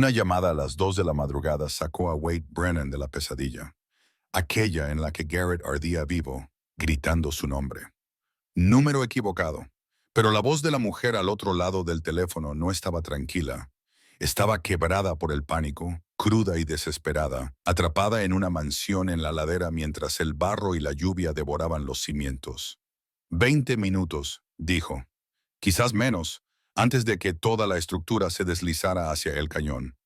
Una llamada a las 2 de la madrugada sacó a Wade Brennan de la pesadilla, aquella en la que Garrett ardía vivo, gritando su nombre. Número equivocado. Pero la voz de la mujer al otro lado del teléfono no estaba tranquila. Estaba quebrada por el pánico, cruda y desesperada, atrapada en una mansión en la ladera mientras el barro y la lluvia devoraban los cimientos. 20 minutos, dijo. Quizás menos, antes de que toda la estructura se deslizara hacia el cañón.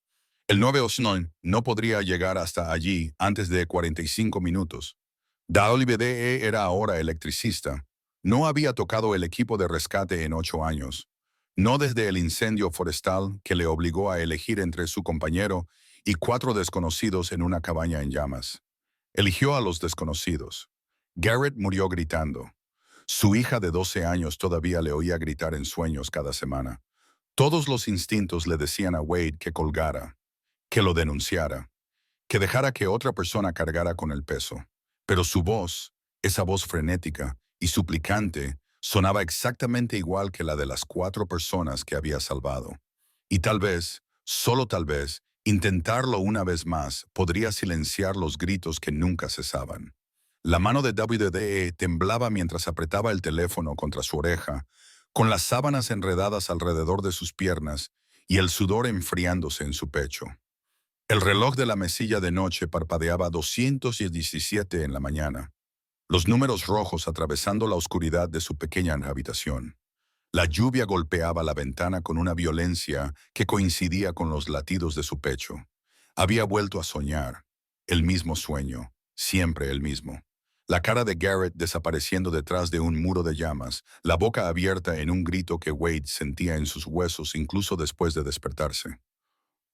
El 909 no podría llegar hasta allí antes de 45 minutos. WDE era ahora electricista. No había tocado el equipo de rescate en 8 años. No desde el incendio forestal que le obligó a elegir entre su compañero y 4 desconocidos en una cabaña en llamas. Eligió a los desconocidos. Garrett murió gritando. Su hija de 12 años todavía le oía gritar en sueños cada semana. Todos los instintos le decían a Wade que colgara, que lo denunciara, que dejara que otra persona cargara con el peso. Pero su voz, esa voz frenética y suplicante, sonaba exactamente igual que la de las 4 personas que había salvado. Y tal vez, solo tal vez, intentarlo una vez más podría silenciar los gritos que nunca cesaban. La mano de WDE temblaba mientras apretaba el teléfono contra su oreja, con las sábanas enredadas alrededor de sus piernas y el sudor enfriándose en su pecho. El reloj de la mesilla de noche parpadeaba 217 en la mañana, los números rojos atravesando la oscuridad de su pequeña habitación. La lluvia golpeaba la ventana con una violencia que coincidía con los latidos de su pecho. Había vuelto a soñar, el mismo sueño, siempre el mismo. La cara de Garrett desapareciendo detrás de un muro de llamas, la boca abierta en un grito que Wade sentía en sus huesos incluso después de despertarse.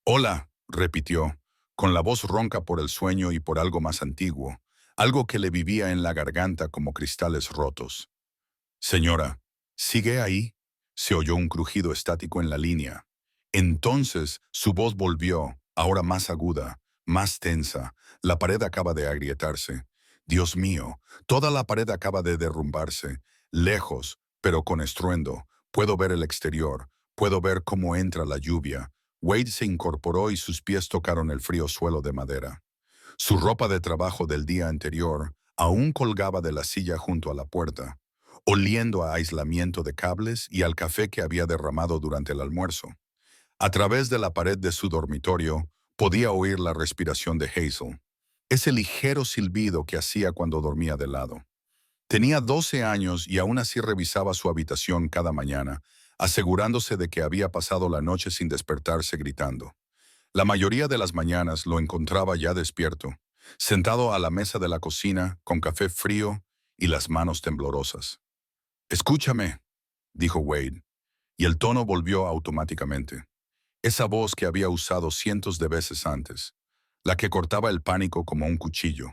«Hola», repitió, con la voz ronca por el sueño y por algo más antiguo, algo que le vivía en la garganta como cristales rotos. «Señora, ¿sigue ahí?», se oyó un crujido estático en la línea. Entonces su voz volvió, ahora más aguda, más tensa. La pared acaba de agrietarse. Dios mío, toda la pared acaba de derrumbarse. Lejos, pero con estruendo. Puedo ver el exterior. Puedo ver cómo entra la lluvia. Wade se incorporó y sus pies tocaron el frío suelo de madera. Su ropa de trabajo del día anterior aún colgaba de la silla junto a la puerta, oliendo a aislamiento de cables y al café que había derramado durante el almuerzo. A través de la pared de su dormitorio podía oír la respiración de Hazel, ese ligero silbido que hacía cuando dormía de lado. Tenía 12 años y aún así revisaba su habitación cada mañana, asegurándose de que había pasado la noche sin despertarse gritando. La mayoría de las mañanas lo encontraba ya despierto, sentado a la mesa de la cocina con café frío y las manos temblorosas. «Escúchame», dijo Wade, y el tono volvió automáticamente. Esa voz que había usado cientos de veces antes, la que cortaba el pánico como un cuchillo.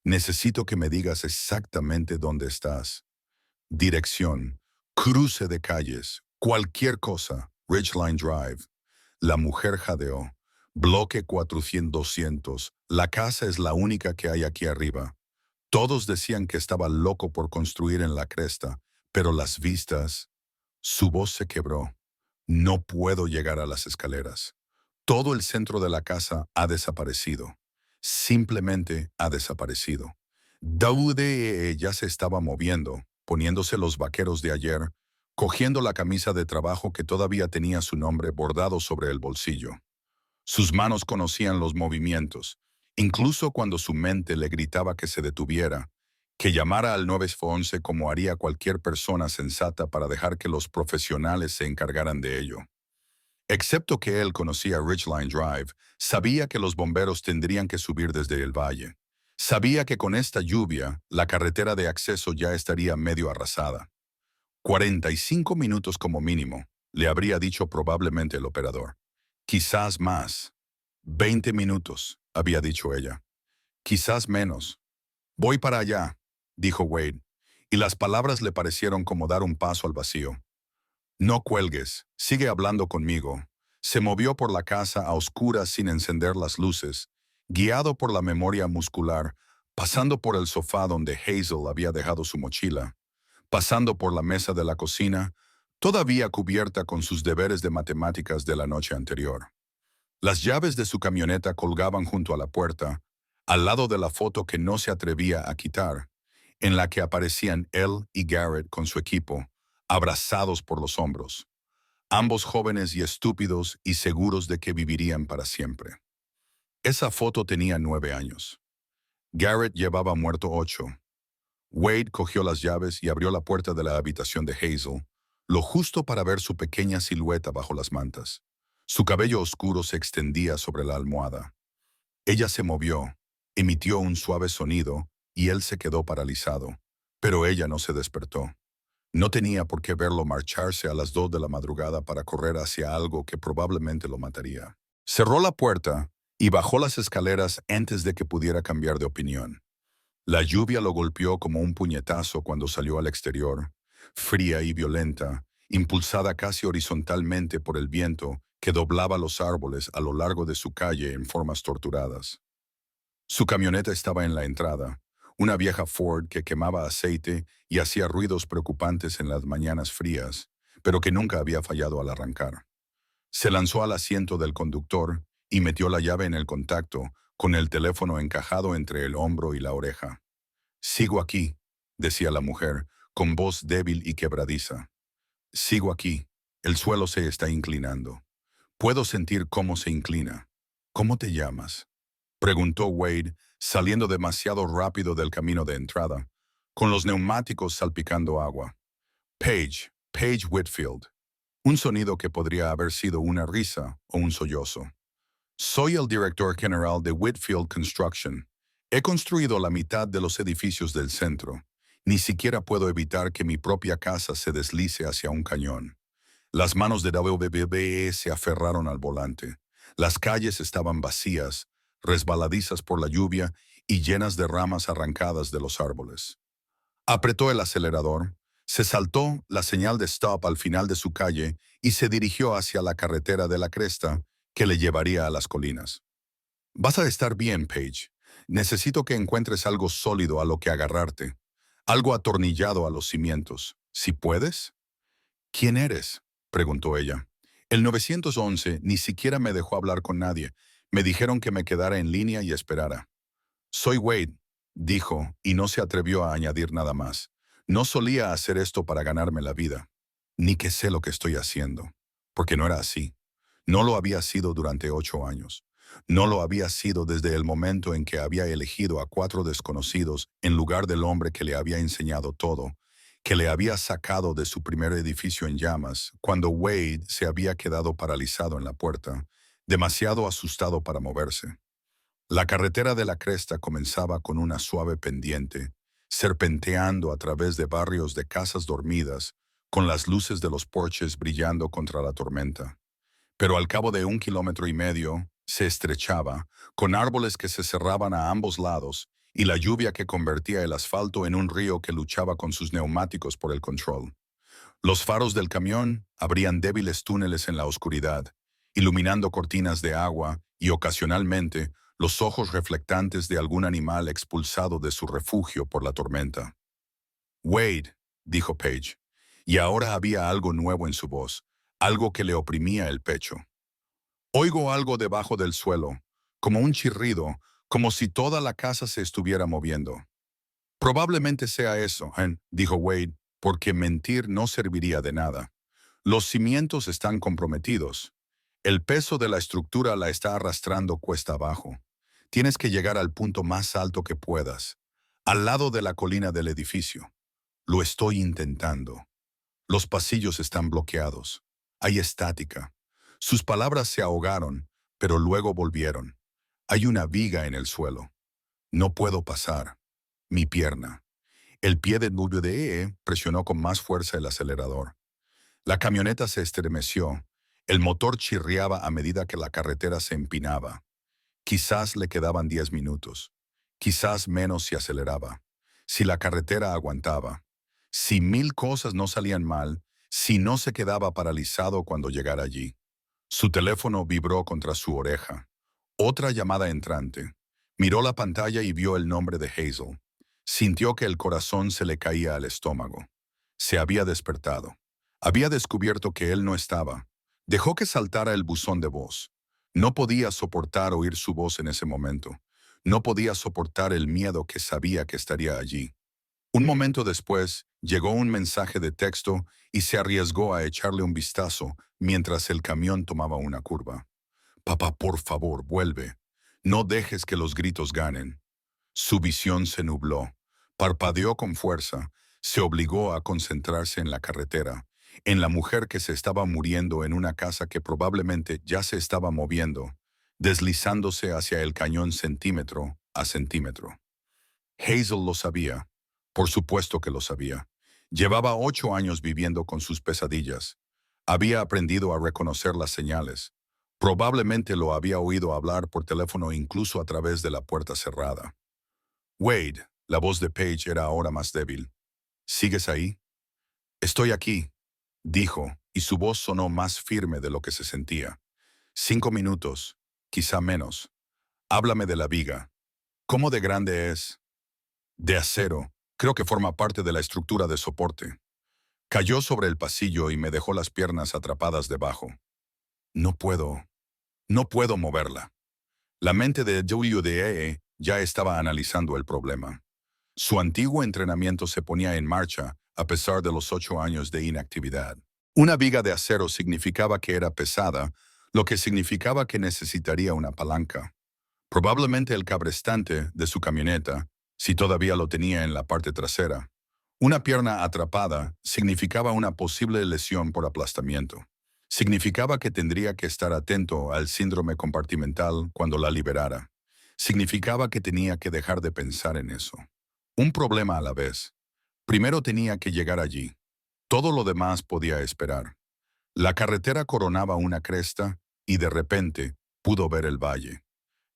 «Necesito que me digas exactamente dónde estás. Dirección, cruce de calles, cualquier cosa, Ridgeline Drive». La mujer jadeó. «Bloque 400-200. La casa es la única que hay aquí arriba». Todos decían que estaba loco por construir en la cresta, pero las vistas... Su voz se quebró. «No puedo llegar a las escaleras. Todo el centro de la casa ha desaparecido. Simplemente ha desaparecido». WDE ya se estaba moviendo, poniéndose los vaqueros de ayer, cogiendo la camisa de trabajo que todavía tenía su nombre bordado sobre el bolsillo. Sus manos conocían los movimientos, incluso cuando su mente le gritaba que se detuviera, que llamara al 911 como haría cualquier persona sensata para dejar que los profesionales se encargaran de ello. Excepto que él conocía Ridgeline Drive, sabía que los bomberos tendrían que subir desde el valle. Sabía que con esta lluvia, la carretera de acceso ya estaría medio arrasada. 45 minutos como mínimo, le habría dicho probablemente el operador. Quizás más. 20 minutos, había dicho ella. Quizás menos. «Voy para allá», dijo Wade, y las palabras le parecieron como dar un paso al vacío. «No cuelgues, sigue hablando conmigo». Se movió por la casa a oscuras sin encender las luces, guiado por la memoria muscular, pasando por el sofá donde Hazel había dejado su mochila, pasando por la mesa de la cocina, todavía cubierta con sus deberes de matemáticas de la noche anterior. Las llaves de su camioneta colgaban junto a la puerta, al lado de la foto que no se atrevía a quitar, en la que aparecían él y Garrett con su equipo, abrazados por los hombros, ambos jóvenes y estúpidos y seguros de que vivirían para siempre. Esa foto tenía 9 años. Garrett llevaba muerto 8. Wade cogió las llaves y abrió la puerta de la habitación de Hazel, lo justo para ver su pequeña silueta bajo las mantas. Su cabello oscuro se extendía sobre la almohada. Ella se movió, emitió un suave sonido y él se quedó paralizado, pero ella no se despertó. No tenía por qué verlo marcharse a las 2 de la madrugada para correr hacia algo que probablemente lo mataría. Cerró la puerta y bajó las escaleras antes de que pudiera cambiar de opinión. La lluvia lo golpeó como un puñetazo cuando salió al exterior, fría y violenta, impulsada casi horizontalmente por el viento que doblaba los árboles a lo largo de su calle en formas torturadas. Su camioneta estaba en la entrada, una vieja Ford que quemaba aceite y hacía ruidos preocupantes en las mañanas frías, pero que nunca había fallado al arrancar. Se lanzó al asiento del conductor y metió la llave en el contacto, con el teléfono encajado entre el hombro y la oreja. «Sigo aquí», decía la mujer, con voz débil y quebradiza. «Sigo aquí. El suelo se está inclinando. Puedo sentir cómo se inclina. ¿Cómo te llamas?», preguntó Wade, saliendo demasiado rápido del camino de entrada, con los neumáticos salpicando agua. Paige Whitfield. Un sonido que podría haber sido una risa o un sollozo. «Soy el director general de Whitfield Construction. He construido la mitad de los edificios del centro. Ni siquiera puedo evitar que mi propia casa se deslice hacia un cañón». Las manos de WBBE se aferraron al volante. Las calles estaban vacías, resbaladizas por la lluvia y llenas de ramas arrancadas de los árboles. Apretó el acelerador, se saltó la señal de stop al final de su calle y se dirigió hacia la carretera de la cresta que le llevaría a las colinas. «Vas a estar bien, Paige. Necesito que encuentres algo sólido a lo que agarrarte, algo atornillado a los cimientos. ¿Si puedes?» «¿Quién eres?», preguntó ella. «El 911 ni siquiera me dejó hablar con nadie. Me dijeron que me quedara en línea y esperara». «Soy Wade», dijo, y no se atrevió a añadir nada más. «No solía hacer esto para ganarme la vida, ni que sé lo que estoy haciendo», porque no era así. No lo había sido durante 8 años. No lo había sido desde el momento en que había elegido a 4 desconocidos en lugar del hombre que le había enseñado todo, que le había sacado de su primer edificio en llamas, cuando Wade se había quedado paralizado en la puerta, demasiado asustado para moverse. La carretera de la cresta comenzaba con una suave pendiente, serpenteando a través de barrios de casas dormidas, con las luces de los porches brillando contra la tormenta. Pero al cabo de 1,5 kilómetros se estrechaba, con árboles que se cerraban a ambos lados y la lluvia que convertía el asfalto en un río que luchaba con sus neumáticos por el control. Los faros del camión abrían débiles túneles en la oscuridad, iluminando cortinas de agua y ocasionalmente los ojos reflectantes de algún animal expulsado de su refugio por la tormenta. «Wade», dijo Paige, y ahora había algo nuevo en su voz, algo que le oprimía el pecho. «Oigo algo debajo del suelo, como un chirrido, como si toda la casa se estuviera moviendo». «Probablemente sea eso», dijo Wade, «porque mentir no serviría de nada. Los cimientos están comprometidos. El peso de la estructura la está arrastrando cuesta abajo. Tienes que llegar al punto más alto que puedas, al lado de la colina del edificio. Lo estoy intentando. Los pasillos están bloqueados. Hay estática». Sus palabras se ahogaron, pero luego volvieron. «Hay una viga en el suelo. No puedo pasar. Mi pierna». El pie de WDE presionó con más fuerza el acelerador. La camioneta se estremeció. El motor chirriaba a medida que la carretera se empinaba. Quizás le quedaban 10 minutos. Quizás menos si aceleraba. Si la carretera aguantaba. Si 1000 cosas no salían mal. Si no se quedaba paralizado cuando llegara allí. Su teléfono vibró contra su oreja. Otra llamada entrante. Miró la pantalla y vio el nombre de Hazel. Sintió que el corazón se le caía al estómago. Se había despertado. Había descubierto que él no estaba. Dejó que saltara el buzón de voz. No podía soportar oír su voz en ese momento. No podía soportar el miedo que sabía que estaría allí. Un momento después, llegó un mensaje de texto y se arriesgó a echarle un vistazo mientras el camión tomaba una curva. Papá, por favor, vuelve. No dejes que los gritos ganen. Su visión se nubló. Parpadeó con fuerza. Se obligó a concentrarse en la carretera, en la mujer que se estaba muriendo en una casa que probablemente ya se estaba moviendo, deslizándose hacia el cañón centímetro a centímetro. Hazel lo sabía. Por supuesto que lo sabía. Llevaba 8 años viviendo con sus pesadillas. Había aprendido a reconocer las señales. Probablemente lo había oído hablar por teléfono incluso a través de la puerta cerrada. Wade, la voz de Paige era ahora más débil. ¿Sigues ahí? Estoy aquí, dijo, y su voz sonó más firme de lo que se sentía. 5 minutos, quizá menos. Háblame de la viga. ¿Cómo de grande es? De acero. Creo que forma parte de la estructura de soporte. Cayó sobre el pasillo y me dejó las piernas atrapadas debajo. No puedo. No puedo moverla. La mente de WDE ya estaba analizando el problema. Su antiguo entrenamiento se ponía en marcha a pesar de los 8 años de inactividad. Una viga de acero significaba que era pesada, lo que significaba que necesitaría una palanca. Probablemente el cabrestante de su camioneta, si todavía lo tenía en la parte trasera. Una pierna atrapada significaba una posible lesión por aplastamiento. Significaba que tendría que estar atento al síndrome compartimental cuando la liberara. Significaba que tenía que dejar de pensar en eso. Un problema a la vez. Primero tenía que llegar allí. Todo lo demás podía esperar. La carretera coronaba una cresta y de repente pudo ver el valle.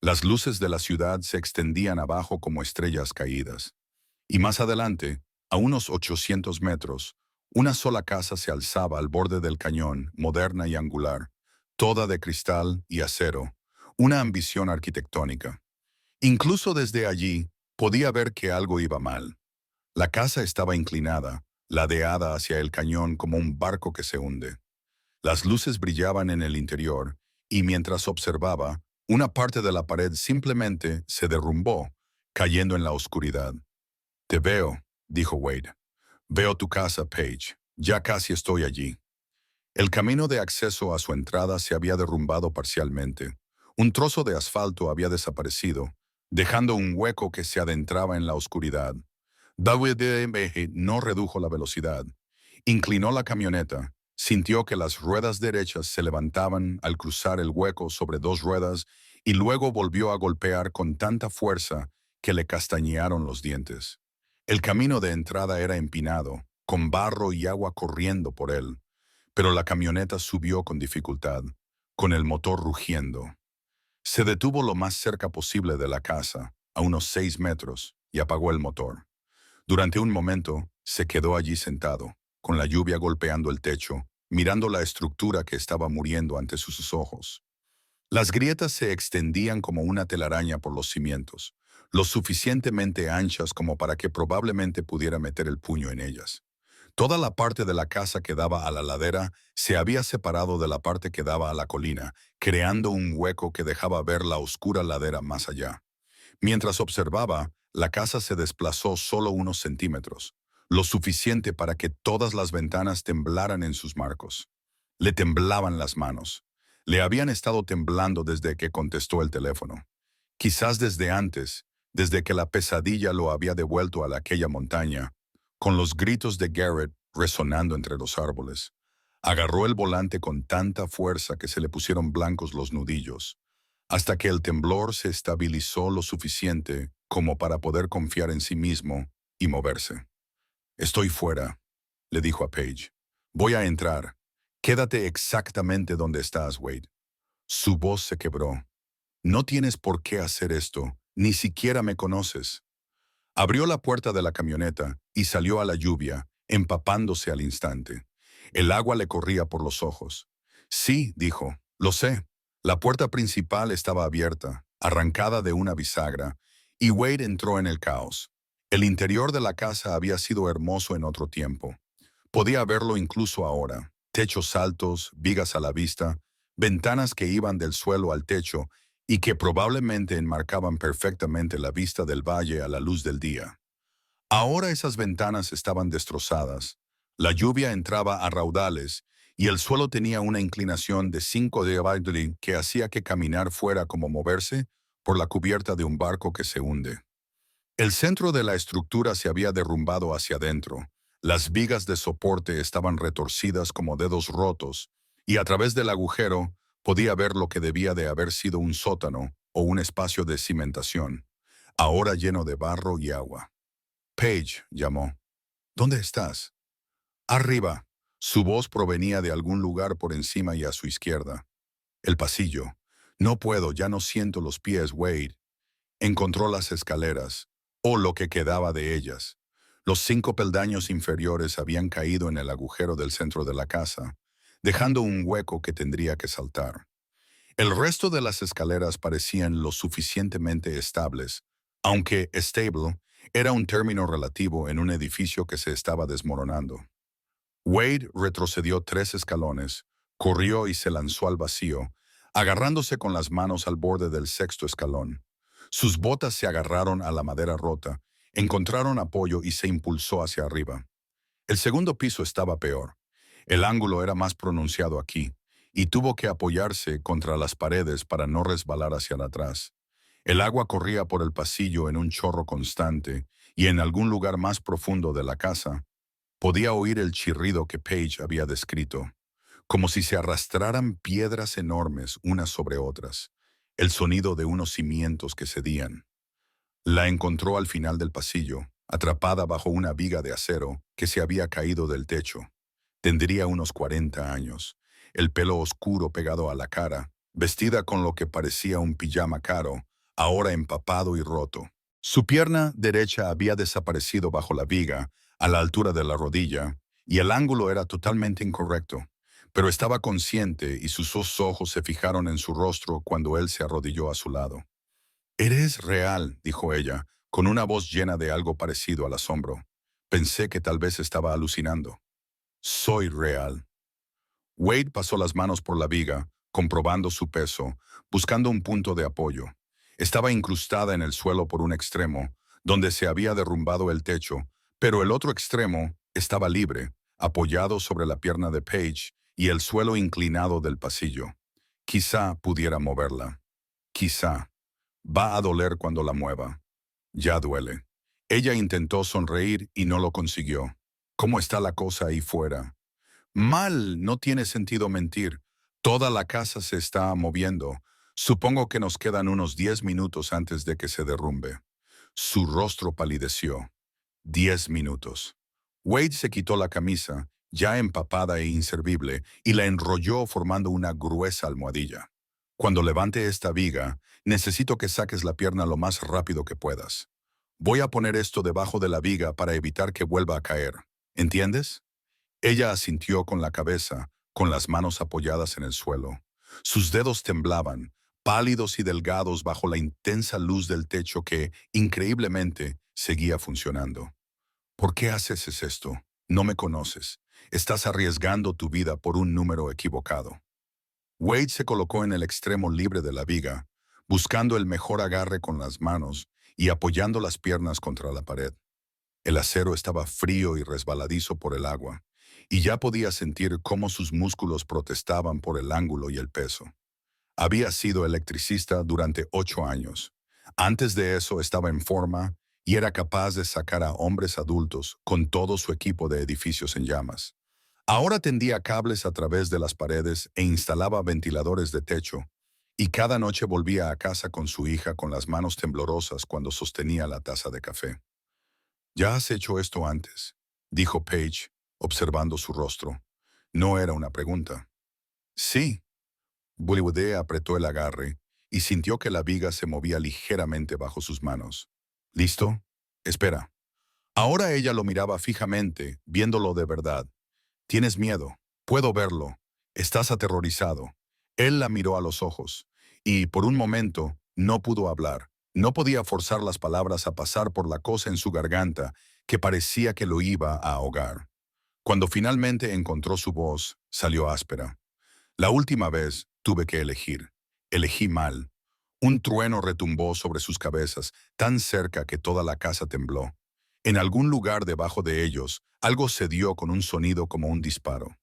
Las luces de la ciudad se extendían abajo como estrellas caídas. Y más adelante, a unos 800 metros, una sola casa se alzaba al borde del cañón, moderna y angular, toda de cristal y acero, una ambición arquitectónica. Incluso desde allí, podía ver que algo iba mal. La casa estaba inclinada, ladeada hacia el cañón como un barco que se hunde. Las luces brillaban en el interior, y mientras observaba, una parte de la pared simplemente se derrumbó, cayendo en la oscuridad. Te veo, dijo Wade. Veo tu casa, Paige. Ya casi estoy allí. El camino de acceso a su entrada se había derrumbado parcialmente. Un trozo de asfalto había desaparecido, dejando un hueco que se adentraba en la oscuridad. WDMG no redujo la velocidad. Inclinó la camioneta. Sintió que las ruedas derechas se levantaban al cruzar el hueco sobre dos ruedas y luego volvió a golpear con tanta fuerza que le castañearon los dientes. El camino de entrada era empinado, con barro y agua corriendo por él, pero la camioneta subió con dificultad, con el motor rugiendo. Se detuvo lo más cerca posible de la casa, a unos 6 metros, y apagó el motor. Durante un momento, se quedó allí sentado, con la lluvia golpeando el techo, mirando la estructura que estaba muriendo ante sus ojos. Las grietas se extendían como una telaraña por los cimientos, lo suficientemente anchas como para que probablemente pudiera meter el puño en ellas. Toda la parte de la casa que daba a la ladera se había separado de la parte que daba a la colina, creando un hueco que dejaba ver la oscura ladera más allá. Mientras observaba, la casa se desplazó solo unos centímetros, lo suficiente para que todas las ventanas temblaran en sus marcos. Le temblaban las manos. Le habían estado temblando desde que contestó el teléfono. Quizás desde antes, desde que la pesadilla lo había devuelto a aquella montaña, con los gritos de Garrett resonando entre los árboles. Agarró el volante con tanta fuerza que se le pusieron blancos los nudillos, hasta que el temblor se estabilizó lo suficiente como para poder confiar en sí mismo y moverse. Estoy fuera, le dijo a Paige. Voy a entrar. Quédate exactamente donde estás, Wade. Su voz se quebró. No tienes por qué hacer esto, ni siquiera me conoces. Abrió la puerta de la camioneta y salió a la lluvia, empapándose al instante. El agua le corría por los ojos. Sí, dijo, lo sé. La puerta principal estaba abierta, arrancada de una bisagra, y Wade entró en el caos. El interior de la casa había sido hermoso en otro tiempo. Podía verlo incluso ahora. Techos altos, vigas a la vista, ventanas que iban del suelo al techo y que probablemente enmarcaban perfectamente la vista del valle a la luz del día. Ahora esas ventanas estaban destrozadas, la lluvia entraba a raudales y el suelo tenía una inclinación de 5 de Abaddon que hacía que caminar fuera como moverse por la cubierta de un barco que se hunde. El centro de la estructura se había derrumbado hacia adentro. Las vigas de soporte estaban retorcidas como dedos rotos, y a través del agujero podía ver lo que debía de haber sido un sótano o un espacio de cimentación, ahora lleno de barro y agua. Paige llamó. ¿Dónde estás? Arriba. Su voz provenía de algún lugar por encima y a su izquierda. El pasillo. No puedo, ya no siento los pies, Wade. Encontró las escaleras, o lo que quedaba de ellas. Los 5 peldaños inferiores habían caído en el agujero del centro de la casa, dejando un hueco que tendría que saltar. El resto de las escaleras parecían lo suficientemente estables, aunque stable era un término relativo en un edificio que se estaba desmoronando. Wade retrocedió 3 escalones, corrió y se lanzó al vacío, agarrándose con las manos al borde del 6.º escalón. Sus botas se agarraron a la madera rota, encontraron apoyo y se impulsó hacia arriba. El segundo piso estaba peor. El ángulo era más pronunciado aquí, y tuvo que apoyarse contra las paredes para no resbalar hacia atrás. El agua corría por el pasillo en un chorro constante, y en algún lugar más profundo de la casa, podía oír el chirrido que Paige había descrito, como si se arrastraran piedras enormes unas sobre otras, el sonido de unos cimientos que cedían. La encontró al final del pasillo, atrapada bajo una viga de acero que se había caído del techo. Tendría unos 40 años, el pelo oscuro pegado a la cara, vestida con lo que parecía un pijama caro, ahora empapado y roto. Su pierna derecha había desaparecido bajo la viga, a la altura de la rodilla, y el ángulo era totalmente incorrecto, pero estaba consciente y sus 2 ojos se fijaron en su rostro cuando él se arrodilló a su lado. «Eres real», dijo ella, con una voz llena de algo parecido al asombro. Pensé que tal vez estaba alucinando. «Soy real». Wade pasó las manos por la viga, comprobando su peso, buscando un punto de apoyo. Estaba incrustada en el suelo por un extremo, donde se había derrumbado el techo, pero el otro extremo estaba libre, apoyado sobre la pierna de Paige y el suelo inclinado del pasillo. Quizá pudiera moverla. Quizá. Va a doler cuando la mueva. Ya duele. Ella intentó sonreír y no lo consiguió. ¿Cómo está la cosa ahí fuera? Mal, no tiene sentido mentir. Toda la casa se está moviendo. Supongo que nos quedan unos 10 minutos antes de que se derrumbe. Su rostro palideció. 10 minutos. Wade se quitó la camisa, ya empapada e inservible, y la enrolló formando una gruesa almohadilla. Cuando levante esta viga, necesito que saques la pierna lo más rápido que puedas. Voy a poner esto debajo de la viga para evitar que vuelva a caer. ¿Entiendes? Ella asintió con la cabeza, con las manos apoyadas en el suelo. Sus dedos temblaban, pálidos y delgados bajo la intensa luz del techo que, increíblemente, seguía funcionando. ¿Por qué haces esto? No me conoces. Estás arriesgando tu vida por un número equivocado. Wade se colocó en el extremo libre de la viga, buscando el mejor agarre con las manos y apoyando las piernas contra la pared. El acero estaba frío y resbaladizo por el agua, y ya podía sentir cómo sus músculos protestaban por el ángulo y el peso. Había sido electricista durante 8 años. Antes de eso estaba en forma y era capaz de sacar a hombres adultos con todo su equipo de edificios en llamas. Ahora tendía cables a través de las paredes e instalaba ventiladores de techo, y cada noche volvía a casa con su hija con las manos temblorosas cuando sostenía la taza de café. «¿Ya has hecho esto antes?», dijo Paige, observando su rostro. No era una pregunta. «Sí». Bullywude apretó el agarre y sintió que la viga se movía ligeramente bajo sus manos. «¿Listo? Espera». Ahora ella lo miraba fijamente, viéndolo de verdad. «Tienes miedo. Puedo verlo. Estás aterrorizado». Él la miró a los ojos, y por un momento no pudo hablar. No podía forzar las palabras a pasar por la cosa en su garganta que parecía que lo iba a ahogar. Cuando finalmente encontró su voz, salió áspera. «La última vez, Tuve que elegir. Elegí mal. Un trueno retumbó sobre sus cabezas, tan cerca que toda la casa tembló. En algún lugar debajo de ellos, algo cedió con un sonido como un disparo.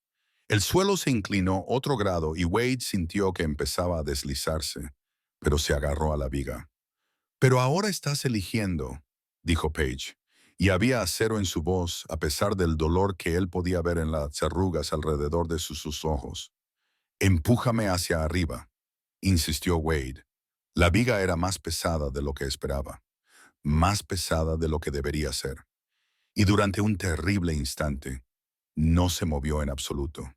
El suelo se inclinó otro grado y Wade sintió que empezaba a deslizarse, pero se agarró a la viga. «Pero ahora estás eligiendo», dijo Paige, y había acero en su voz a pesar del dolor que él podía ver en las arrugas alrededor de sus ojos. «Empújame hacia arriba», insistió Wade. La viga era más pesada de lo que esperaba, más pesada de lo que debería ser, y durante un terrible instante no se movió en absoluto.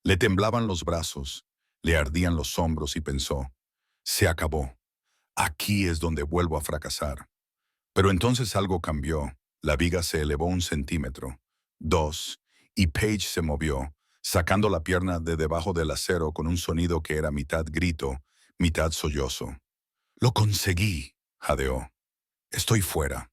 Le temblaban los brazos, le ardían los hombros y pensó, «Se acabó. Aquí es donde vuelvo a fracasar». Pero entonces algo cambió. La viga se elevó 1 centímetro, 2, y Paige se movió, sacando la pierna de debajo del acero con un sonido que era mitad grito, mitad sollozo. «Lo conseguí», jadeó. «Estoy fuera».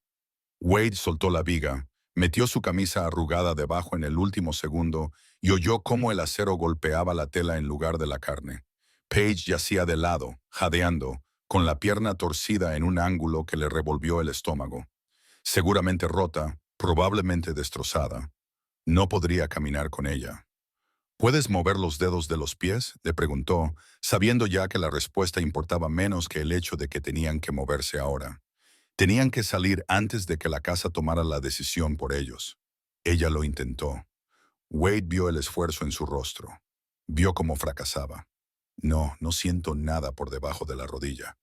Wade soltó la viga, metió su camisa arrugada debajo en el último segundo y oyó cómo el acero golpeaba la tela en lugar de la carne. Paige yacía de lado, jadeando, con la pierna torcida en un ángulo que le revolvió el estómago. Seguramente rota, probablemente destrozada. No podría caminar con ella. «¿Puedes mover los dedos de los pies?», le preguntó, sabiendo ya que la respuesta importaba menos que el hecho de que tenían que moverse ahora. Tenían que salir antes de que la casa tomara la decisión por ellos. Ella lo intentó. Wade vio el esfuerzo en su rostro. Vio cómo fracasaba. No siento nada por debajo de la rodilla».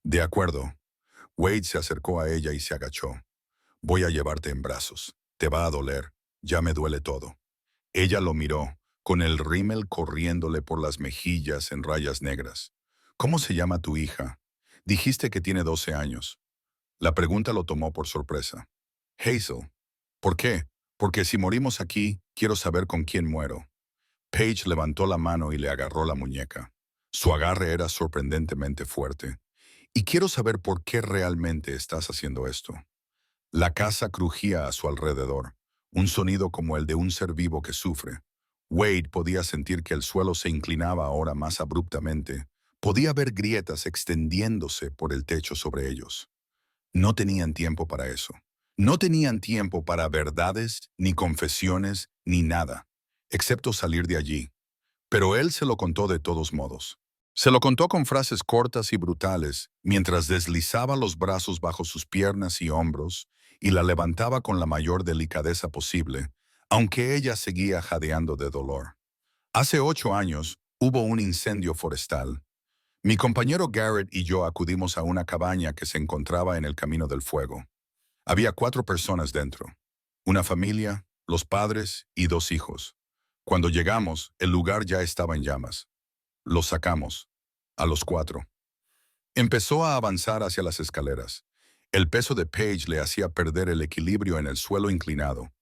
«De acuerdo». Wade se acercó a ella y se agachó. «Voy a llevarte en brazos. Te va a doler. Ya me duele todo». Ella lo miró, con el rímel corriéndole por las mejillas en rayas negras. «¿Cómo se llama tu hija? Dijiste que tiene 12 años». La pregunta lo tomó por sorpresa. «Hazel». «¿Por qué?» «Porque si morimos aquí, quiero saber con quién muero». Paige levantó la mano y le agarró la muñeca. Su agarre era sorprendentemente fuerte. «Y quiero saber por qué realmente estás haciendo esto». La casa crujía a su alrededor, un sonido como el de un ser vivo que sufre. Wade podía sentir que el suelo se inclinaba ahora más abruptamente. Podía ver grietas extendiéndose por el techo sobre ellos. No tenían tiempo para eso. No tenían tiempo para verdades, ni confesiones, ni nada, excepto salir de allí. Pero él se lo contó de todos modos. Se lo contó con frases cortas y brutales, mientras deslizaba los brazos bajo sus piernas y hombros y la levantaba con la mayor delicadeza posible, aunque ella seguía jadeando de dolor. «Hace 8 años hubo un incendio forestal. Mi compañero Garrett y yo acudimos a una cabaña que se encontraba en el camino del fuego. Había 4 personas dentro. Una familia, los padres y 2 hijos. Cuando llegamos, el lugar ya estaba en llamas. Los sacamos, a los 4. Empezó a avanzar hacia las escaleras. El peso de Paige le hacía perder el equilibrio en el suelo inclinado,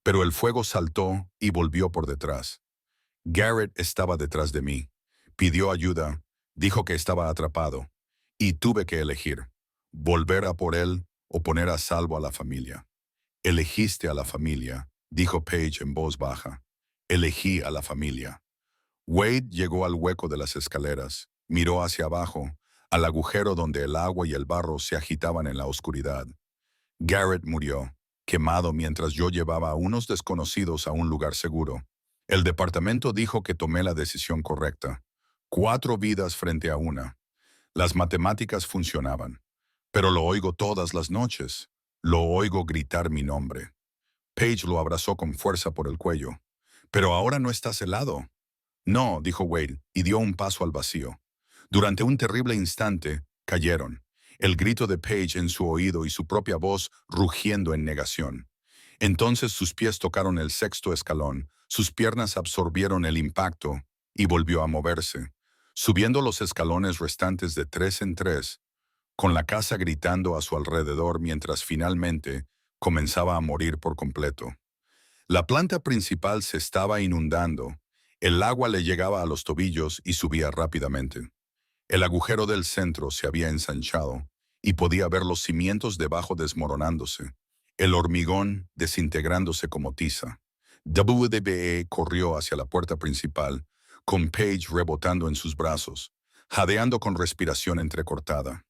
pero el fuego saltó y volvió por detrás. Garrett estaba detrás de mí. Pidió ayuda, dijo que estaba atrapado, y tuve que elegir, volver a por él o poner a salvo a la familia. «Elegiste a la familia», dijo Paige en voz baja. «Elegí a la familia». Wade llegó al hueco de las escaleras, miró hacia abajo, al agujero donde el agua y el barro se agitaban en la oscuridad. Garrett murió, quemado mientras yo llevaba a unos desconocidos a un lugar seguro. El departamento dijo que tomé la decisión correcta. 4 vidas frente a una. Las matemáticas funcionaban. Pero lo oigo todas las noches. Lo oigo gritar mi nombre. Paige lo abrazó con fuerza por el cuello. «Pero ahora no estás helado». «No», dijo Wade, y dio un paso al vacío. Durante un terrible instante, cayeron, el grito de Paige en su oído y su propia voz rugiendo en negación. Entonces sus pies tocaron el 6.º escalón, sus piernas absorbieron el impacto y volvió a moverse, subiendo los escalones restantes de 3 en 3, con la casa gritando a su alrededor mientras finalmente comenzaba a morir por completo. La planta principal se estaba inundando. El agua le llegaba a los tobillos y subía rápidamente. El agujero del centro se había ensanchado y podía ver los cimientos debajo desmoronándose, el hormigón desintegrándose como tiza. WDBE corrió hacia la puerta principal, con Paige rebotando en sus brazos, jadeando con respiración entrecortada.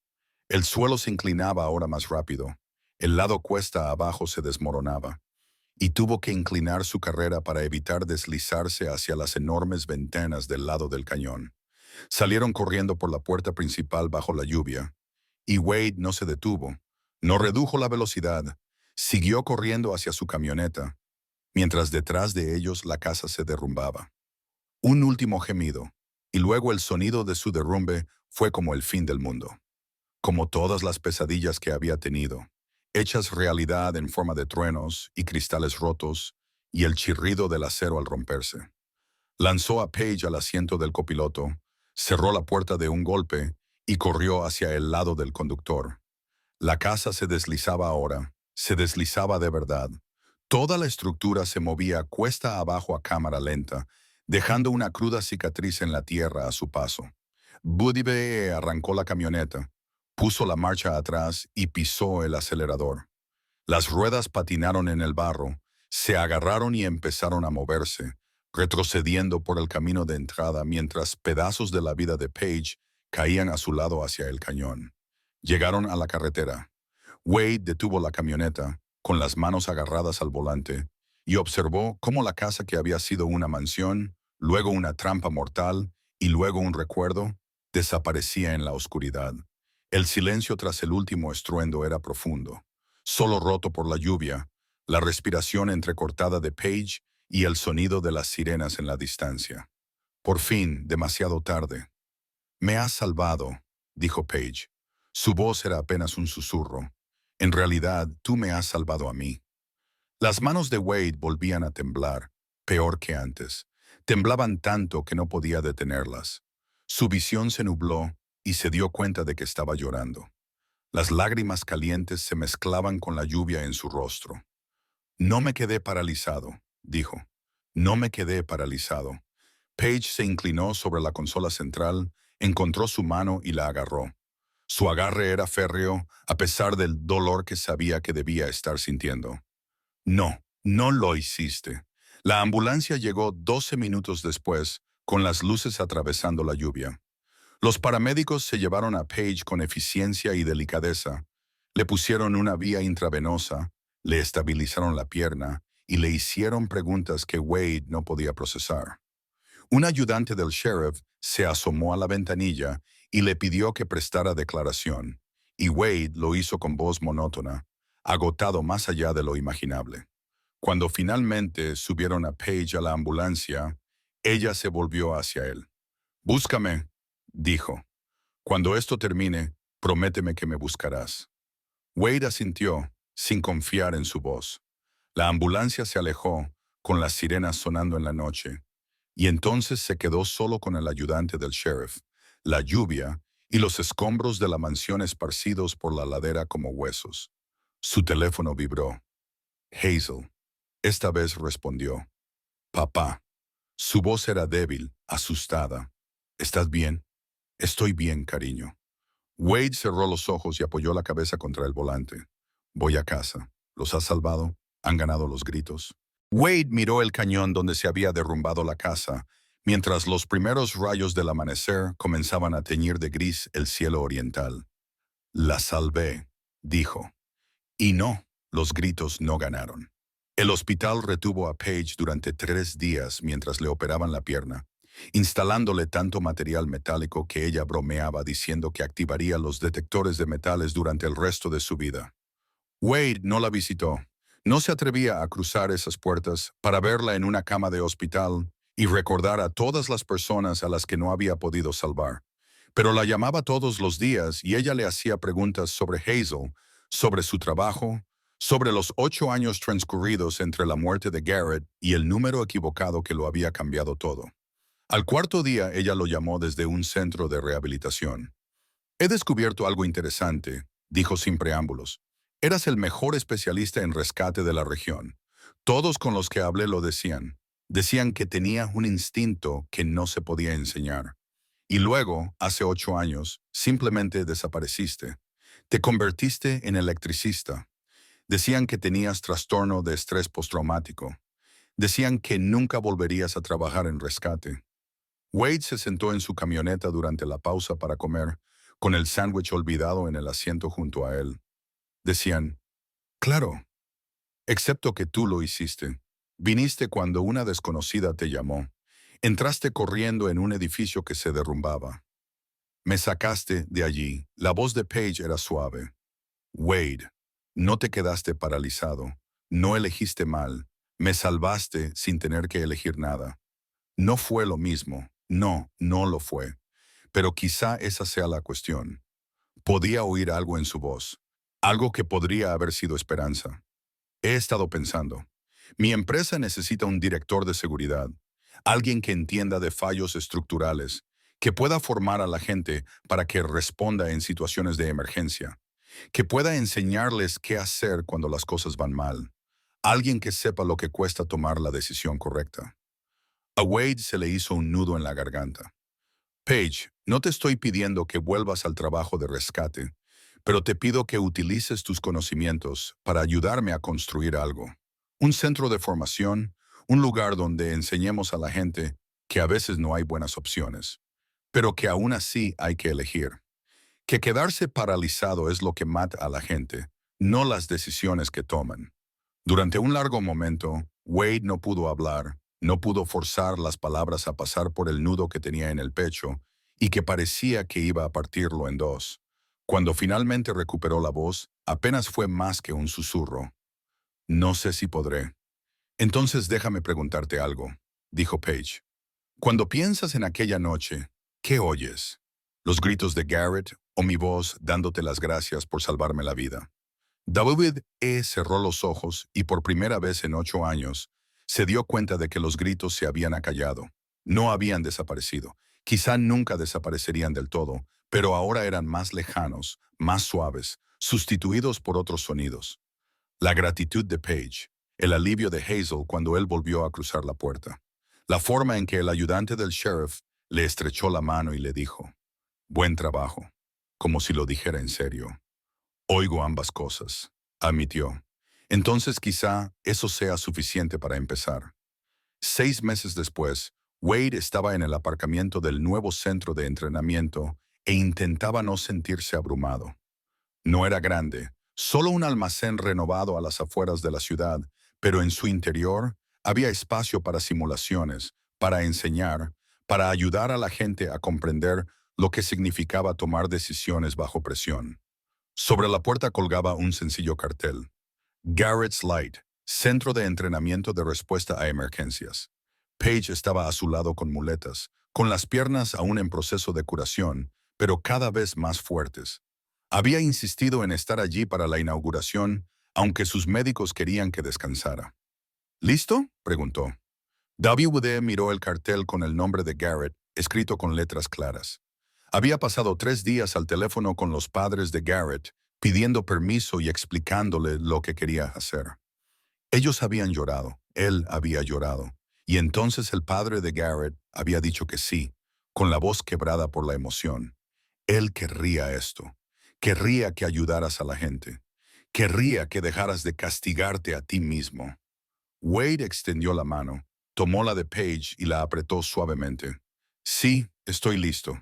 El suelo se inclinaba ahora más rápido. El lado cuesta abajo se desmoronaba, y tuvo que inclinar su carrera para evitar deslizarse hacia las enormes ventanas del lado del cañón. Salieron corriendo por la puerta principal bajo la lluvia, y Wade no se detuvo, no redujo la velocidad, siguió corriendo hacia su camioneta, mientras detrás de ellos la casa se derrumbaba. Un último gemido, y luego el sonido de su derrumbe fue como el fin del mundo. Como todas las pesadillas que había tenido, hechas realidad en forma de truenos y cristales rotos, y el chirrido del acero al romperse. Lanzó a Paige al asiento del copiloto, cerró la puerta de un golpe y corrió hacia el lado del conductor. La casa se deslizaba ahora, se deslizaba de verdad. Toda la estructura se movía cuesta abajo a cámara lenta, dejando una cruda cicatriz en la tierra a su paso. Buddy B. arrancó la camioneta, puso la marcha atrás y pisó el acelerador. Las ruedas patinaron en el barro, se agarraron y empezaron a moverse, retrocediendo por el camino de entrada mientras pedazos de la vida de Paige caían a su lado hacia el cañón. Llegaron a la carretera. Wade detuvo la camioneta, con las manos agarradas al volante, y observó cómo la casa que había sido una mansión, luego una trampa mortal y luego un recuerdo, desaparecía en la oscuridad. El silencio tras el último estruendo era profundo, solo roto por la lluvia, la respiración entrecortada de Paige y el sonido de las sirenas en la distancia. Por fin, demasiado tarde. «Me has salvado», dijo Paige. Su voz era apenas un susurro. «En realidad, tú me has salvado a mí». Las manos de Wade volvían a temblar, peor que antes. Temblaban tanto que no podía detenerlas. Su visión se nubló y se dio cuenta de que estaba llorando. Las lágrimas calientes se mezclaban con la lluvia en su rostro. «No me quedé paralizado», dijo. «No me quedé paralizado». Paige se inclinó sobre la consola central, encontró su mano y la agarró. Su agarre era férreo, a pesar del dolor que sabía que debía estar sintiendo. «No, no lo hiciste». La ambulancia llegó 12 minutos después, con las luces atravesando la lluvia. Los paramédicos se llevaron a Paige con eficiencia y delicadeza. Le pusieron una vía intravenosa, le estabilizaron la pierna y le hicieron preguntas que Wade no podía procesar. Un ayudante del sheriff se asomó a la ventanilla y le pidió que prestara declaración, y Wade lo hizo con voz monótona, agotado más allá de lo imaginable. Cuando finalmente subieron a Paige a la ambulancia, ella se volvió hacia él. «Búscame», dijo. «Cuando esto termine, prométeme que me buscarás». Wade asintió, sin confiar en su voz. La ambulancia se alejó, con las sirenas sonando en la noche, y entonces se quedó solo con el ayudante del sheriff, la lluvia y los escombros de la mansión esparcidos por la ladera como huesos. Su teléfono vibró. Hazel. Esta vez respondió. «Papá». Su voz era débil, asustada. «¿Estás bien?» «Estoy bien, cariño». Wade cerró los ojos y apoyó la cabeza contra el volante. «Voy a casa. ¿Los has salvado? ¿Han ganado los gritos?» Wade miró el cañón donde se había derrumbado la casa, mientras los primeros rayos del amanecer comenzaban a teñir de gris el cielo oriental. «La salvé», dijo. Y no, los gritos no ganaron. El hospital retuvo a Paige durante 3 días mientras le operaban la pierna, instalándole tanto material metálico que ella bromeaba diciendo que activaría los detectores de metales durante el resto de su vida. Wade no la visitó. No se atrevía a cruzar esas puertas para verla en una cama de hospital y recordar a todas las personas a las que no había podido salvar. Pero la llamaba todos los días y ella le hacía preguntas sobre Hazel, sobre su trabajo, sobre los 8 años transcurridos entre la muerte de Garrett y el número equivocado que lo había cambiado todo. Al cuarto día ella lo llamó desde un centro de rehabilitación. «He descubierto algo interesante», dijo sin preámbulos. «Eras el mejor especialista en rescate de la región. Todos con los que hablé lo decían. Decían que tenía un instinto que no se podía enseñar. Y luego, hace 8 años, simplemente desapareciste. Te convertiste en electricista. Decían que tenías trastorno de estrés postraumático. Decían que nunca volverías a trabajar en rescate». Wade se sentó en su camioneta durante la pausa para comer, con el sándwich olvidado en el asiento junto a él. Decían, claro, excepto que tú lo hiciste. Viniste cuando una desconocida te llamó. Entraste corriendo en un edificio que se derrumbaba. Me sacaste de allí. La voz de Paige era suave. Wade, no te quedaste paralizado. No elegiste mal. Me salvaste sin tener que elegir nada. No fue lo mismo. No, no lo fue. Pero quizá esa sea la cuestión. Podía oír algo en su voz. Algo que podría haber sido esperanza. He estado pensando. Mi empresa necesita un director de seguridad. Alguien que entienda de fallos estructurales, que pueda formar a la gente para que responda en situaciones de emergencia, que pueda enseñarles qué hacer cuando las cosas van mal. Alguien que sepa lo que cuesta tomar la decisión correcta. A Wade se le hizo un nudo en la garganta. Paige, no te estoy pidiendo que vuelvas al trabajo de rescate, pero te pido que utilices tus conocimientos para ayudarme a construir algo. Un centro de formación, un lugar donde enseñemos a la gente que a veces no hay buenas opciones, pero que aún así hay que elegir. Que quedarse paralizado es lo que mata a la gente, no las decisiones que toman. Durante un largo momento, Wade no pudo hablar, no pudo forzar las palabras a pasar por el nudo que tenía en el pecho y que parecía que iba a partirlo en dos. Cuando finalmente recuperó la voz, apenas fue más que un susurro. No sé si podré. Entonces déjame preguntarte algo, dijo Paige. Cuando piensas en aquella noche, ¿qué oyes? ¿Los gritos de Garrett o mi voz dándote las gracias por salvarme la vida? David cerró los ojos y por primera vez en 8 años se dio cuenta de que los gritos se habían acallado. No habían desaparecido. Quizá nunca desaparecerían del todo, pero ahora eran más lejanos, más suaves, sustituidos por otros sonidos. La gratitud de Paige, el alivio de Hazel cuando él volvió a cruzar la puerta. La forma en que el ayudante del sheriff le estrechó la mano y le dijo, «Buen trabajo», como si lo dijera en serio. Oigo ambas cosas, admitió. Entonces quizá eso sea suficiente para empezar. 6 meses después, Wade estaba en el aparcamiento del nuevo centro de entrenamiento e intentaba no sentirse abrumado. No era grande, solo un almacén renovado a las afueras de la ciudad, pero en su interior había espacio para simulaciones, para enseñar, para ayudar a la gente a comprender lo que significaba tomar decisiones bajo presión. Sobre la puerta colgaba un sencillo cartel. Garrett's Light, Centro de Entrenamiento de Respuesta a Emergencias. Paige estaba a su lado con muletas, con las piernas aún en proceso de curación, pero cada vez más fuertes. Había insistido en estar allí para la inauguración, aunque sus médicos querían que descansara. ¿Listo?, preguntó. WD miró el cartel con el nombre de Garrett, escrito con letras claras. Había pasado 3 días al teléfono con los padres de Garrett, pidiendo permiso y explicándole lo que quería hacer. Ellos habían llorado, él había llorado, y entonces el padre de Garrett había dicho que sí, con la voz quebrada por la emoción. Él querría esto. Querría que ayudaras a la gente. Querría que dejaras de castigarte a ti mismo. Wade extendió la mano, tomó la de Paige y la apretó suavemente. Sí, estoy listo.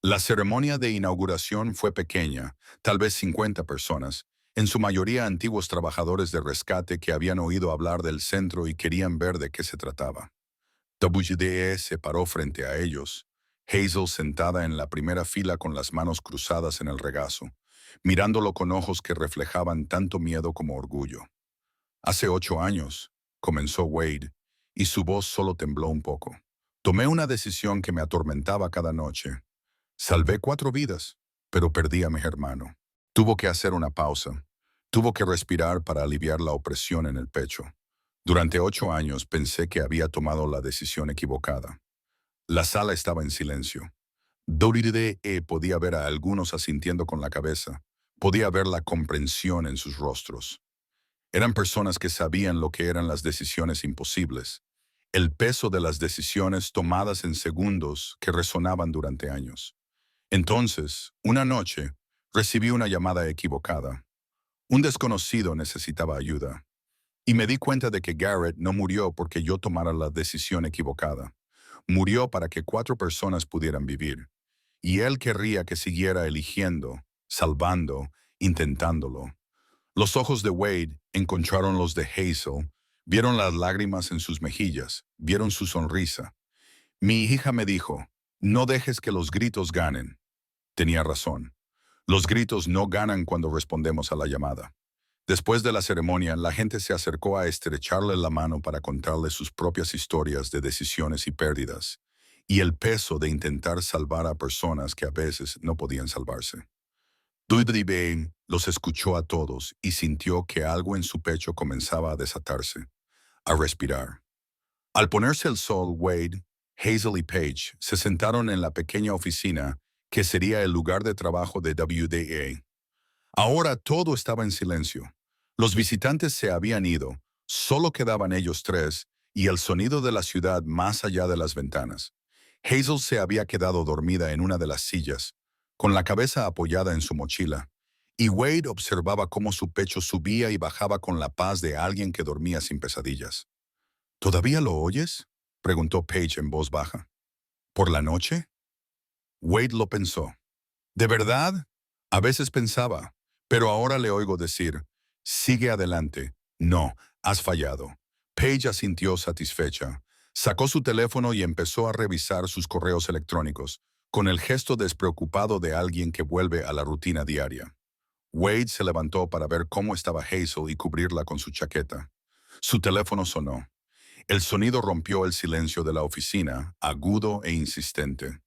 La ceremonia de inauguración fue pequeña, tal vez 50 personas, en su mayoría antiguos trabajadores de rescate que habían oído hablar del centro y querían ver de qué se trataba. WDE se paró frente a ellos, Hazel sentada en la primera fila con las manos cruzadas en el regazo, mirándolo con ojos que reflejaban tanto miedo como orgullo. Hace 8 años, comenzó Wade, y su voz solo tembló un poco. Tomé una decisión que me atormentaba cada noche. Salvé 4 vidas, pero perdí a mi hermano. Tuvo que hacer una pausa. Tuvo que respirar para aliviar la opresión en el pecho. Durante 8 años pensé que había tomado la decisión equivocada. La sala estaba en silencio. WDE podía ver a algunos asintiendo con la cabeza. Podía ver la comprensión en sus rostros. Eran personas que sabían lo que eran las decisiones imposibles, el peso de las decisiones tomadas en segundos que resonaban durante años. Entonces, una noche, recibí una llamada equivocada. Un desconocido necesitaba ayuda. Y me di cuenta de que Garrett no murió porque yo tomara la decisión equivocada. Murió para que 4 personas pudieran vivir. Y él querría que siguiera eligiendo, salvando, intentándolo. Los ojos de Wade encontraron los de Hazel, vieron las lágrimas en sus mejillas, vieron su sonrisa. Mi hija me dijo, no dejes que los gritos ganen. Tenía razón. Los gritos no ganan cuando respondemos a la llamada. Después de la ceremonia, la gente se acercó a estrecharle la mano para contarle sus propias historias de decisiones y pérdidas, y el peso de intentar salvar a personas que a veces no podían salvarse. Dudley Bain los escuchó a todos y sintió que algo en su pecho comenzaba a desatarse, a respirar. Al ponerse el sol, Wade, Hazel y Paige se sentaron en la pequeña oficina que sería el lugar de trabajo de WDA. Ahora todo estaba en silencio. Los visitantes se habían ido, solo quedaban ellos tres y el sonido de la ciudad más allá de las ventanas. Hazel se había quedado dormida en una de las sillas, con la cabeza apoyada en su mochila, y Wade observaba cómo su pecho subía y bajaba con la paz de alguien que dormía sin pesadillas. ¿Todavía lo oyes?, preguntó Paige en voz baja. ¿Por la noche? Wade lo pensó. ¿De verdad? A veces pensaba, pero ahora le oigo decir, sigue adelante. No, has fallado. Paige asintió satisfecha. Sacó su teléfono y empezó a revisar sus correos electrónicos, con el gesto despreocupado de alguien que vuelve a la rutina diaria. Wade se levantó para ver cómo estaba Hazel y cubrirla con su chaqueta. Su teléfono sonó. El sonido rompió el silencio de la oficina, agudo e insistente.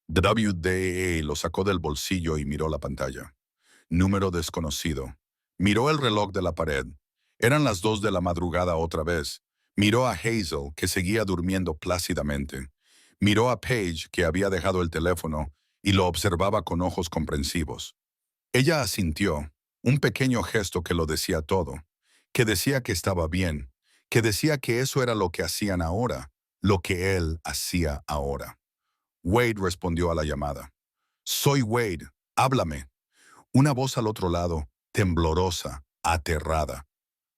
WDA lo sacó del bolsillo y miró la pantalla. Número desconocido. Miró el reloj de la pared. Eran las 2 de la madrugada otra vez. Miró a Hazel, que seguía durmiendo plácidamente. Miró a Paige, que había dejado el teléfono, y lo observaba con ojos comprensivos. Ella asintió, un pequeño gesto que lo decía todo, que decía que estaba bien, que decía que eso era lo que hacían ahora, lo que él hacía ahora. Wade respondió a la llamada. Soy Wade, háblame. Una voz al otro lado, temblorosa, aterrada.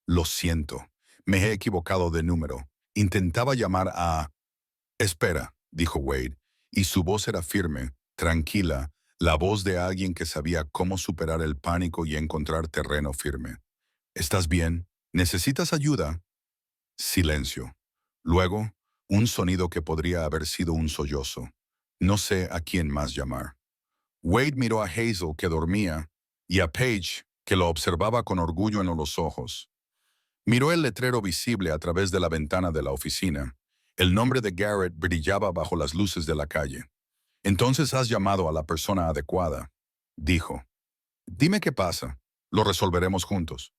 Lo siento, me he equivocado de número. Intentaba llamar a... Espera, dijo Wade, y su voz era firme, tranquila, la voz de alguien que sabía cómo superar el pánico y encontrar terreno firme. ¿Estás bien? ¿Necesitas ayuda? Silencio. Luego, un sonido que podría haber sido un sollozo. No sé a quién más llamar. Wade miró a Hazel, que dormía, y a Paige, que lo observaba con orgullo en los ojos. Miró el letrero visible a través de la ventana de la oficina. El nombre de Garrett brillaba bajo las luces de la calle. Entonces has llamado a la persona adecuada, dijo. Dime qué pasa. Lo resolveremos juntos.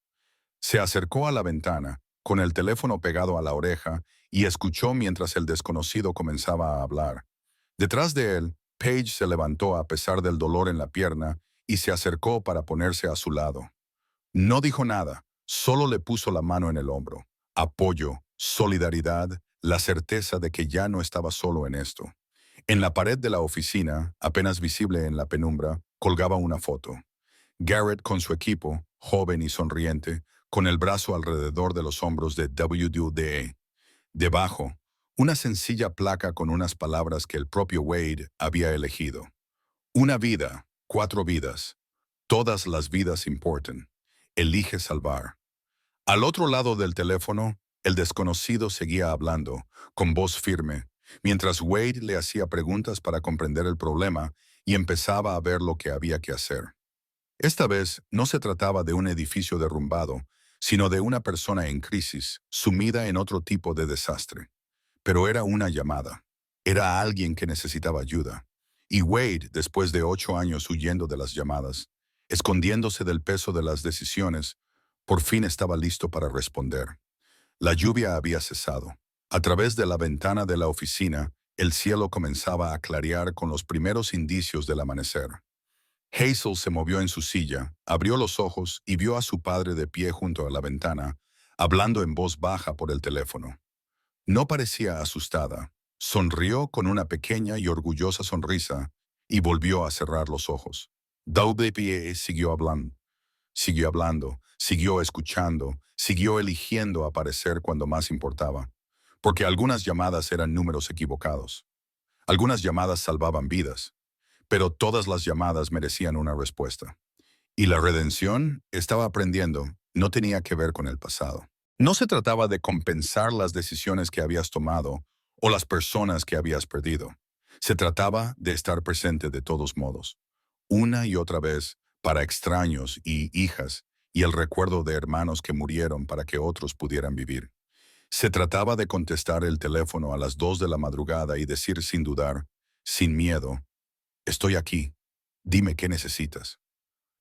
Se acercó a la ventana, con el teléfono pegado a la oreja, y escuchó mientras el desconocido comenzaba a hablar. Detrás de él, Paige se levantó a pesar del dolor en la pierna y se acercó para ponerse a su lado. No dijo nada, solo le puso la mano en el hombro. Apoyo, solidaridad, la certeza de que ya no estaba solo en esto. En la pared de la oficina, apenas visible en la penumbra, colgaba una foto. Garrett con su equipo, joven y sonriente, con el brazo alrededor de los hombros de WDA. Debajo, una sencilla placa con unas palabras que el propio Wade había elegido. Una vida, 4 vidas. Todas las vidas importan. Elige salvar. Al otro lado del teléfono, el desconocido seguía hablando, con voz firme, mientras Wade le hacía preguntas para comprender el problema y empezaba a ver lo que había que hacer. Esta vez no se trataba de un edificio derrumbado, sino de una persona en crisis, sumida en otro tipo de desastre. Pero era una llamada. Era alguien que necesitaba ayuda. Y Wade, después de 8 años huyendo de las llamadas, escondiéndose del peso de las decisiones, por fin estaba listo para responder. La lluvia había cesado. A través de la ventana de la oficina, el cielo comenzaba a clarear con los primeros indicios del amanecer. Hazel se movió en su silla, abrió los ojos y vio a su padre de pie junto a la ventana, hablando en voz baja por el teléfono. No parecía asustada. Sonrió con una pequeña y orgullosa sonrisa y volvió a cerrar los ojos. WDA siguió hablando, siguió escuchando, siguió eligiendo aparecer cuando más importaba, porque algunas llamadas eran números equivocados. Algunas llamadas salvaban vidas, pero todas las llamadas merecían una respuesta. Y la redención, estaba aprendiendo, no tenía que ver con el pasado. No se trataba de compensar las decisiones que habías tomado o las personas que habías perdido. Se trataba de estar presente de todos modos, una y otra vez, para extraños y hijas, y el recuerdo de hermanos que murieron para que otros pudieran vivir. Se trataba de contestar el teléfono a las 2 de la madrugada y decir sin dudar, sin miedo, estoy aquí, dime qué necesitas.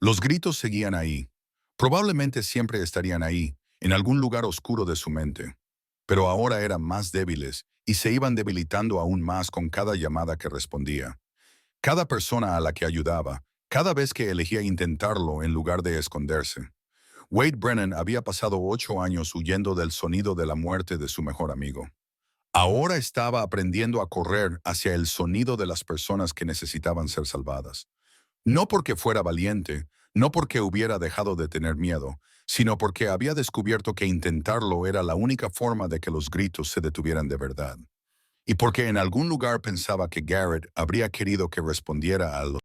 Los gritos seguían ahí. Probablemente siempre estarían ahí, en algún lugar oscuro de su mente. Pero ahora eran más débiles y se iban debilitando aún más con cada llamada que respondía. Cada persona a la que ayudaba, cada vez que elegía intentarlo en lugar de esconderse. Wade Brennan había pasado 8 años huyendo del sonido de la muerte de su mejor amigo. Ahora estaba aprendiendo a correr hacia el sonido de las personas que necesitaban ser salvadas. No porque fuera valiente, no porque hubiera dejado de tener miedo, sino porque había descubierto que intentarlo era la única forma de que los gritos se detuvieran de verdad. Y porque en algún lugar pensaba que Garrett habría querido que respondiera a los